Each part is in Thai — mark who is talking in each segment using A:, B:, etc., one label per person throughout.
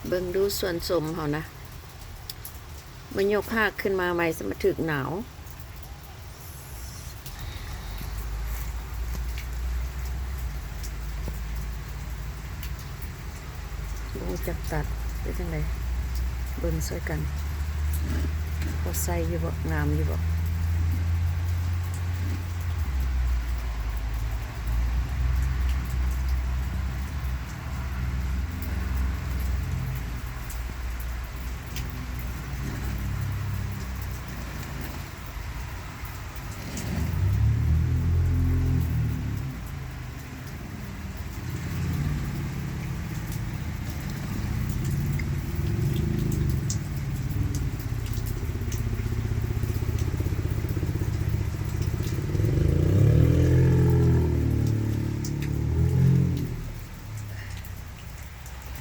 A: เบิ่งดูส่วนสมเขานะมันยกหากขึ้นมาใหม่สมาถึกหนาวลงจับตัดไปจังไดเบิ่งช่วยกันพอใส่อยู่บ่งามอยู่บ่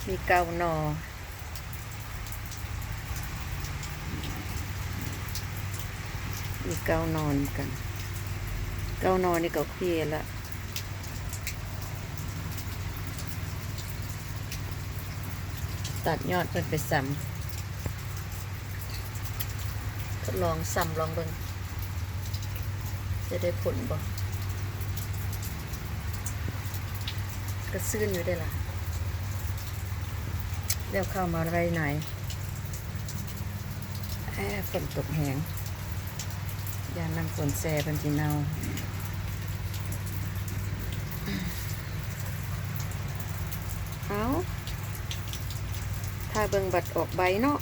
A: มีเกาหนอมีเกานอนกันเกานอนนี่ก็เคลียร์ละตัดยอดมันไปซ้ำทดลองซ้ำลองเบิ่งจะได้ผลบ่กระซื่นอยู่ได้ล่ะแล้วเข้ามาไรไหนฝนตกแหงยานำฝนแซ่เป็นจีเนาเอาถ้าเบิ่งบัดออกใบเนาะ